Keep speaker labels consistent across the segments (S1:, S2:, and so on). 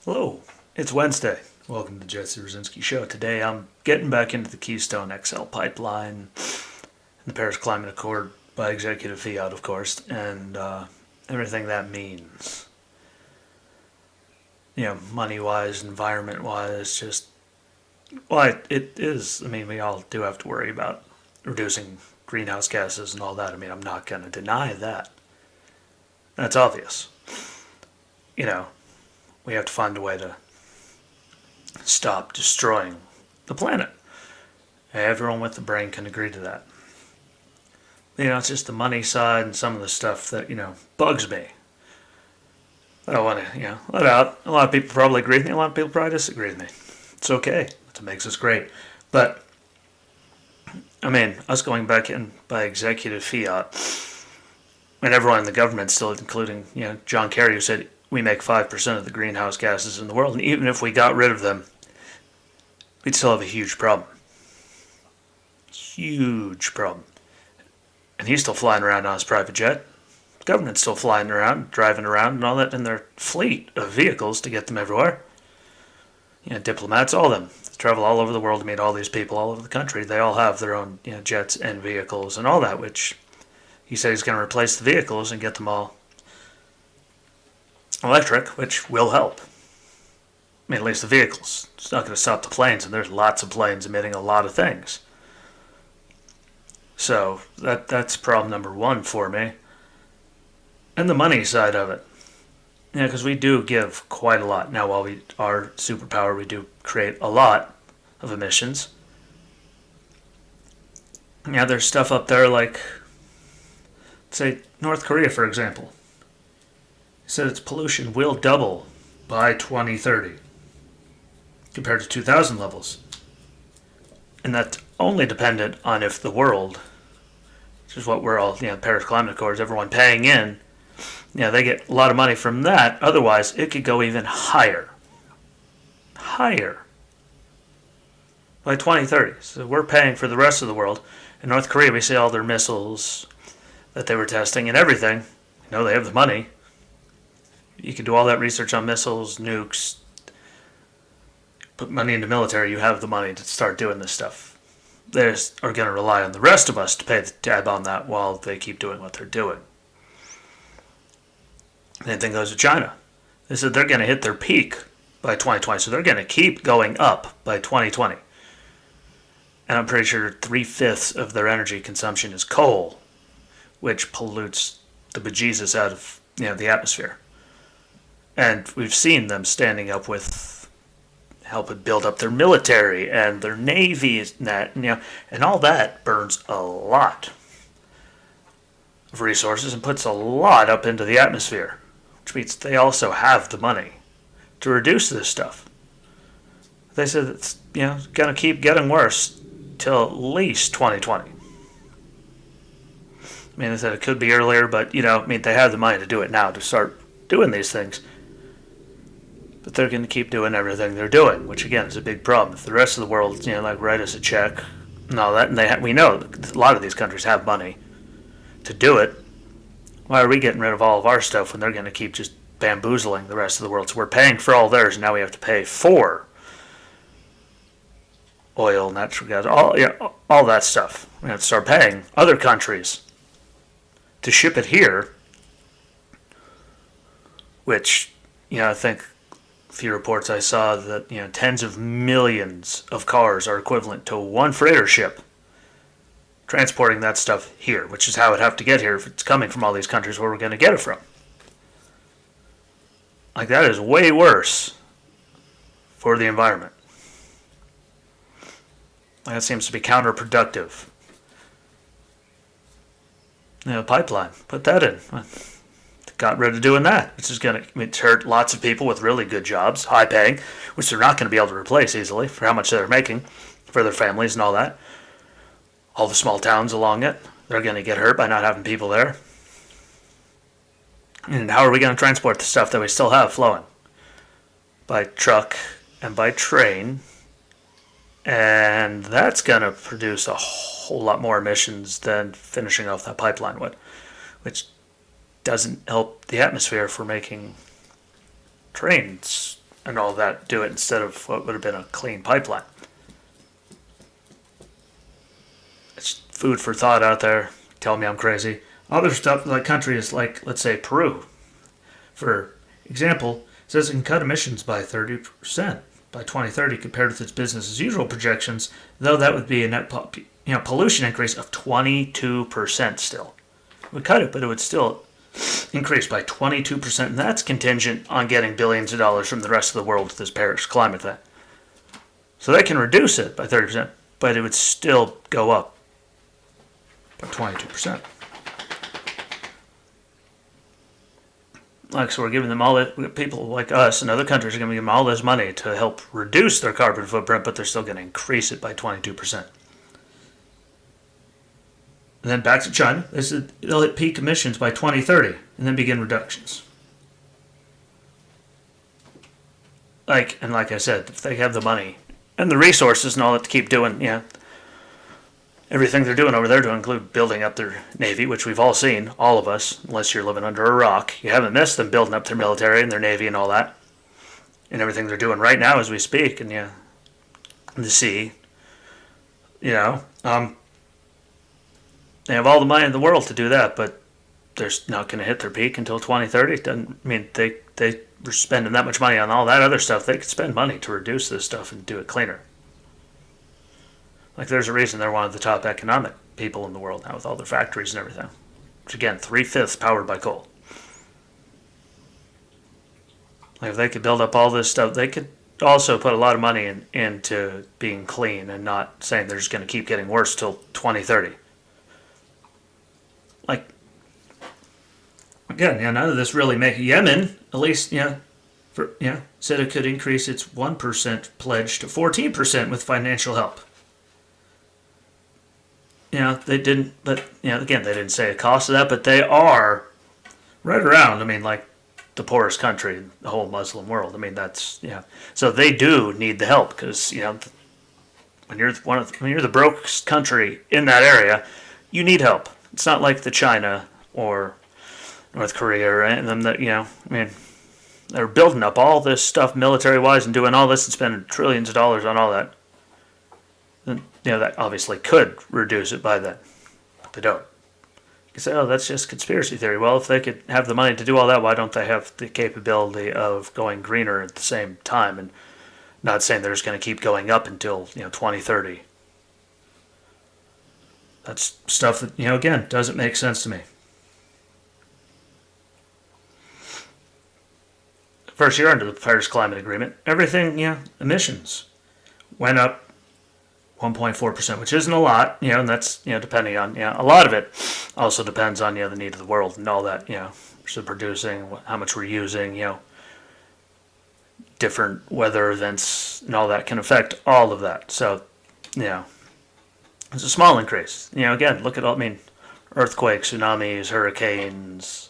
S1: Hello, it's Wednesday. Welcome to the Jesse Rosinski Show. Today I'm getting back into the Keystone XL pipeline and the Paris Climate Accord by Executive Fiat, of course, and everything that means. Money wise, environment wise, it is. I mean, we all do have to worry about reducing greenhouse gases and all that. I mean, I'm not going to deny that. That's obvious. You know, we have to find a way to stop destroying the planet. Everyone with the brain can agree to that. It's just the money side and some of the stuff that, bugs me. I don't want to, let out. A lot of people probably agree with me. A lot of people probably disagree with me. It's okay. That's what makes us great. But, I mean, us going back in by executive fiat, and everyone in the government still, including, John Kerry, who said we make 5% of the greenhouse gases in the world. And even if we got rid of them, we'd still have a huge problem. Huge problem. And he's still flying around on his private jet. The government's still flying around, driving around, and all that in their fleet of vehicles to get them everywhere. Diplomats, all of them, travel all over the world to meet all these people all over the country. They all have their own, jets and vehicles and all that, which he said he's going to replace the vehicles and get them all electric, which will help. I mean, at least the vehicles. It's not going to stop the planes, and there's lots of planes emitting a lot of things. So that's problem number one for me. And the money side of it. Because we do give quite a lot. Now, while we are superpower, we do create a lot of emissions. There's stuff up there like, say, North Korea, for example. It said its pollution will double by 2030 compared to 2000 levels. And that's only dependent on if the world, which is what we're all, Paris Climate Accords, everyone paying in, they get a lot of money from that. Otherwise, it could go even higher. Higher. By 2030. So we're paying for the rest of the world. In North Korea, we see all their missiles that they were testing and everything. They have the money. You can do all that research on missiles, nukes, put money into military. You have the money to start doing this stuff. They are going to rely on the rest of us to pay the tab on that while they keep doing what they're doing. Same thing goes to China. They said they're going to hit their peak by 2020, so they're going to keep going up by 2020. And I'm pretty sure 3/5 of their energy consumption is coal, which pollutes the bejesus out of the atmosphere. And we've seen them standing up with helping build up their military and their navy, and all that burns a lot of resources and puts a lot up into the atmosphere, which means they also have the money to reduce this stuff. They said it's going to keep getting worse till at least 2020. I mean, they said it could be earlier, but they have the money to do it now to start doing these things. But they're going to keep doing everything they're doing, which again is a big problem. If the rest of the world, write us a check and all that, and we know a lot of these countries have money to do it, why are we getting rid of all of our stuff when they're going to keep just bamboozling the rest of the world? So we're paying for all theirs, and now we have to pay for oil, natural gas, all that stuff. We have to start paying other countries to ship it here, which, I think a few reports I saw that, tens of millions of cars are equivalent to one freighter ship transporting that stuff here, which is how it'd have to get here if it's coming from all these countries where we're going to get it from. Like, that is way worse for the environment. That seems to be counterproductive. Pipeline, put that in. Got rid of doing that, which is going to hurt lots of people with really good jobs, high paying, which they're not going to be able to replace easily for how much they're making for their families and all that. All the small towns along it, they're going to get hurt by not having people there. And how are we going to transport the stuff that we still have flowing? By truck and by train. And that's going to produce a whole lot more emissions than finishing off that pipeline would, which doesn't help the atmosphere for making trains and all that, do it instead of what would have been a clean pipeline. It's food for thought out there. Tell me I'm crazy. Other stuff like countries like, let's say, Peru, for example, says it can cut emissions by 30% by 2030 compared with its business as usual projections, though that would be a net pollution increase of 22% still. It would cut it, but it would still increase by 22%, and that's contingent on getting billions of dollars from the rest of the world with this Paris climate thing. So they can reduce it by 30%, but it would still go up by 22%. Like, so we're giving them all that, people like us and other countries are going to give them all this money to help reduce their carbon footprint, but they're still going to increase it by 22%. And then back to China, they'll hit peak emissions by 2030 and then begin reductions. Like I said, if they have the money and the resources and all that to keep doing, everything they're doing over there to include building up their navy, which we've all seen, all of us, unless you're living under a rock. You haven't missed them building up their military and their navy and all that. And everything they're doing right now as we speak, and the sea. They have all the money in the world to do that, but they're not going to hit their peak until 2030. Doesn't mean they were spending that much money on all that other stuff. They could spend money to reduce this stuff and do it cleaner. Like, there's a reason they're one of the top economic people in the world now with all their factories and everything. Which, again, 3/5 powered by coal. Like, if they could build up all this stuff, they could also put a lot of money into being clean and not saying they're just going to keep getting worse till 2030. Like, again, none of this really makes Yemen, at least, said it could increase its 1% pledge to 14% with financial help. They didn't, but, again, they didn't say a cost of that, but they are right around, like the poorest country in the whole Muslim world. That's, so they do need the help because, when you're the brokest country in that area, you need help. It's not like the China or North Korea or any of them that, they're building up all this stuff military-wise and doing all this and spending trillions of dollars on all that. And, that obviously could reduce it by then, but they don't. You say, oh, that's just conspiracy theory. Well, if they could have the money to do all that, why don't they have the capability of going greener at the same time and not saying they're just going to keep going up until, 2030? That's stuff that, again, doesn't make sense to me. First year under the Paris Climate Agreement, everything, emissions went up 1.4%, which isn't a lot, and that's, depending on, a lot of it also depends on, the need of the world and all that, so producing, how much we're using, different weather events and all that can affect all of that. So, it's a small increase. Again, look at all, earthquakes, tsunamis, hurricanes,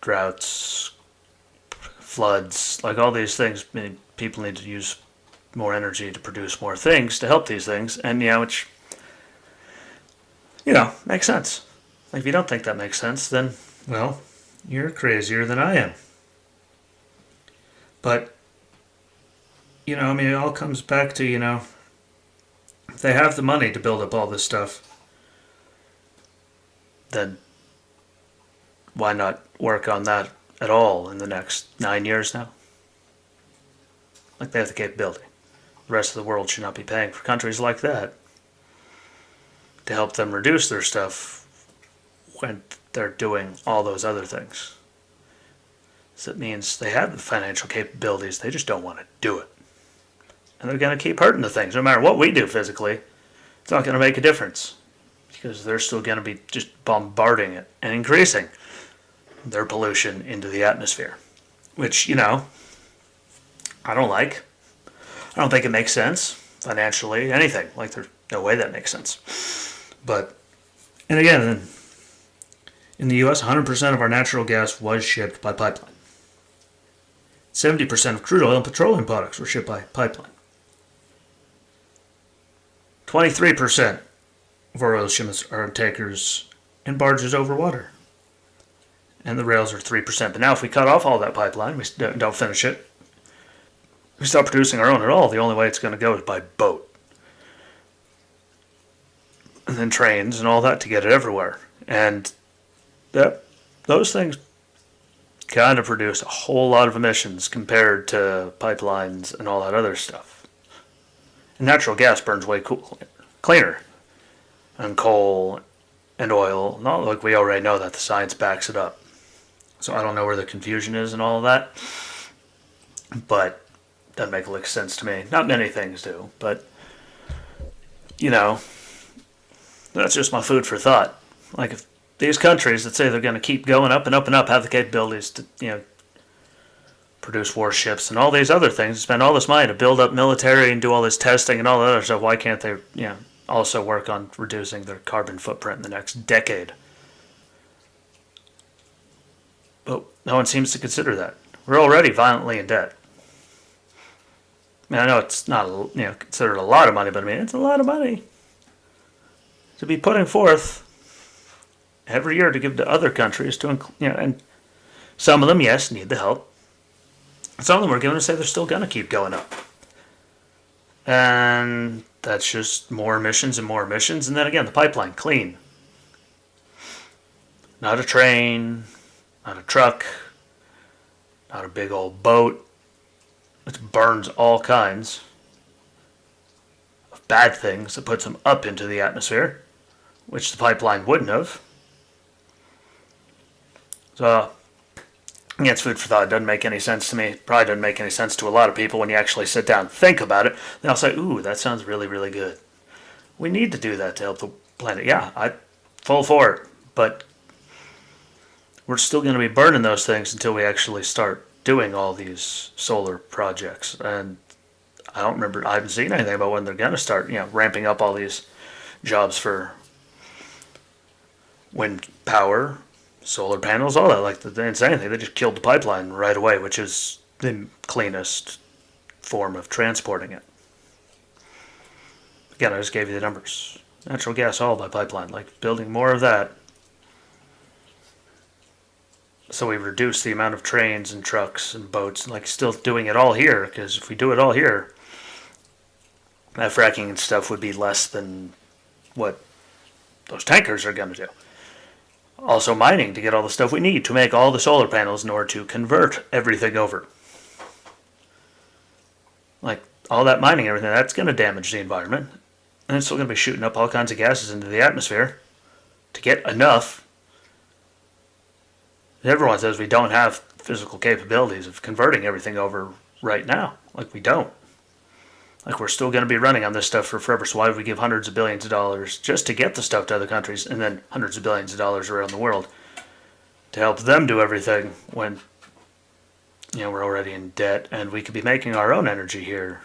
S1: droughts, floods, like all these things. People need to use more energy to produce more things to help these things, and which makes sense. Like, if you don't think that makes sense, then, well, you're crazier than I am. But it all comes back to if they have the money to build up all this stuff, then why not work on that at all in the next 9 years now? Like, they have the capability. The rest of the world should not be paying for countries like that to help them reduce their stuff when they're doing all those other things. So it means they have the financial capabilities, they just don't want to do it. And they're going to keep hurting the things. No matter what we do physically, it's not going to make a difference. Because they're still going to be just bombarding it and increasing their pollution into the atmosphere. Which, I don't like. I don't think it makes sense financially, anything. Like, there's no way that makes sense. But, and again, in the U.S., 100% of our natural gas was shipped by pipeline. 70% of crude oil and petroleum products were shipped by pipeline. 23% of our oil shipments are on tankers and barges over water. and the rails are 3%. But now if we cut off all that pipeline, we don't finish it, we stop producing our own at all, the only way it's going to go is by boat. And then trains and all that to get it everywhere. And those things kind of produce a whole lot of emissions compared to pipelines and all that other stuff. And natural gas burns way cleaner than coal and oil. Not like we already know that, the science backs it up. So I don't know where the confusion is and all of that, but it doesn't make a lick sense to me. Not many things do, but that's just my food for thought. Like, if these countries that say they're going to keep going up and up and up have the capabilities to, produce warships and all these other things, spend all this money to build up military and do all this testing and all that other stuff, why can't they, also work on reducing their carbon footprint in the next decade? But no one seems to consider that. We're already violently in debt. I know it's not, considered a lot of money, but it's a lot of money to be putting forth every year to give to other countries and some of them, yes, need the help. Some of them are going to say they're still going to keep going up. And that's just more emissions and more emissions. And then again, the pipeline, clean. Not a train, not a truck, not a big old boat. It burns all kinds of bad things that puts them up into the atmosphere, which the pipeline wouldn't have. So, it's food for thought. It doesn't make any sense to me. Probably doesn't make any sense to a lot of people when you actually sit down and think about it. They'll say, ooh, that sounds really, really good. We need to do that to help the planet. Yeah, I'm full for it. But we're still going to be burning those things until we actually start doing all these solar projects. And I haven't seen anything about when they're going to start, ramping up all these jobs for wind power, solar panels, all that. Like, they didn't say anything. They just killed the pipeline right away, which is the cleanest form of transporting it. Again, I just gave you the numbers. Natural gas all by pipeline. Like, building more of that. So we reduce the amount of trains and trucks and boats, still doing it all here, because if we do it all here, that fracking and stuff would be less than what those tankers are going to do. Also mining to get all the stuff we need to make all the solar panels in order to convert everything over. Like, all that mining and everything, that's going to damage the environment. And it's still going to be shooting up all kinds of gases into the atmosphere to get enough. Everyone says we don't have physical capabilities of converting everything over right now. Like, we don't. Like, we're still going to be running on this stuff for forever, so why would we give hundreds of billions of dollars just to get the stuff to other countries, and then hundreds of billions of dollars around the world to help them do everything when, we're already in debt, and we could be making our own energy here,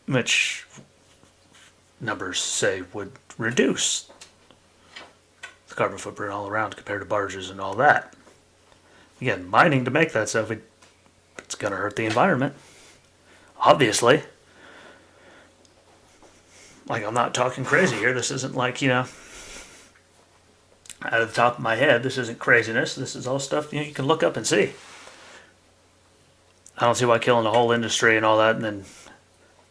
S1: which numbers say would reduce the carbon footprint all around compared to barges and all that. Again, mining to make that stuff, it's going to hurt the environment. Obviously. Like, I'm not talking crazy here. This isn't like, out of the top of my head, this isn't craziness. This is all stuff you can look up and see. I don't see why killing the whole industry and all that and then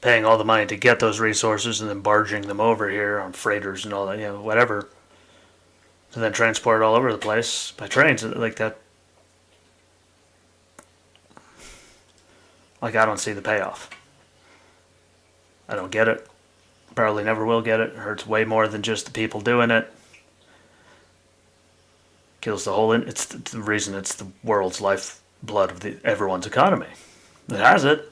S1: paying all the money to get those resources and then barging them over here on freighters and all that, whatever, and then transport it all over the place by trains like that. Like, I don't see the payoff. I don't get it. Probably never will get it. It hurts way more than just the people doing it. Kills the whole... It's the reason it's the world's lifeblood of everyone's economy. It has it.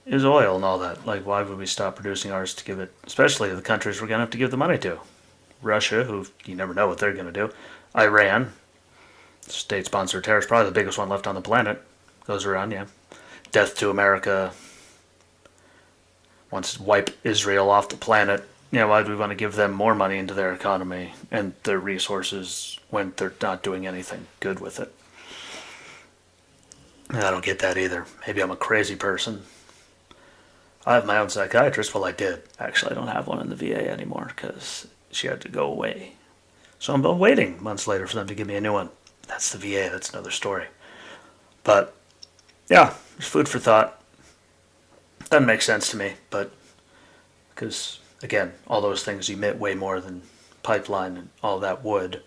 S1: Is oil and all that. Like, why would we stop producing ours to give it... Especially to the countries we're going to have to give the money to. Russia, who you never know what they're going to do. Iran, state-sponsored terrorist, probably the biggest one left on the planet. Goes around, Death to America. Wants to wipe Israel off the planet. Why do we want to give them more money into their economy and their resources when they're not doing anything good with it? And I don't get that either. Maybe I'm a crazy person. I have my own psychiatrist. Well, I did. Actually, I don't have one in the VA anymore because she had to go away. So I'm waiting months later for them to give me a new one. That's the VA. That's another story. But yeah, there's food for thought. Doesn't make sense to me, but because again, all those things emit way more than pipeline and all that wood,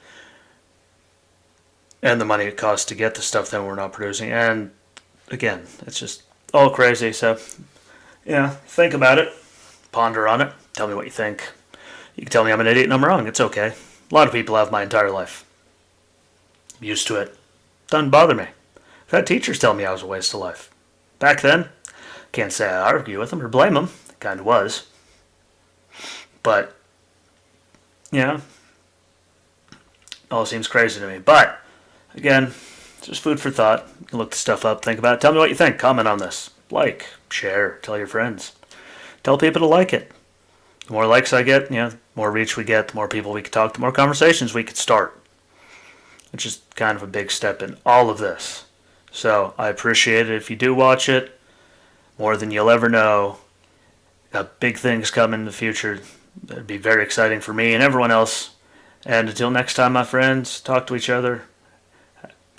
S1: and the money it costs to get the stuff that we're not producing. And again, it's just all crazy. So yeah, think about it, ponder on it, tell me what you think. You can tell me I'm an idiot and I'm wrong. It's okay. A lot of people have my entire life. I'm used to it. Doesn't bother me. I've had teachers tell me I was a waste of life. Back then, can't say I argue with them or blame them. It kind of was. But, yeah, all seems crazy to me. But, again, it's just food for thought. You can look the stuff up, think about it. Tell me what you think. Comment on this. Like, share, tell your friends. Tell people to like it. The more likes I get, the more reach we get, the more people we can talk to, the more conversations we could start. Which is kind of a big step in all of this. So I appreciate it if you do watch it. More than you'll ever know. Got big things coming in the future. That'd be very exciting for me and everyone else. And until next time, my friends, talk to each other.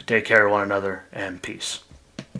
S1: Take care of one another, and peace.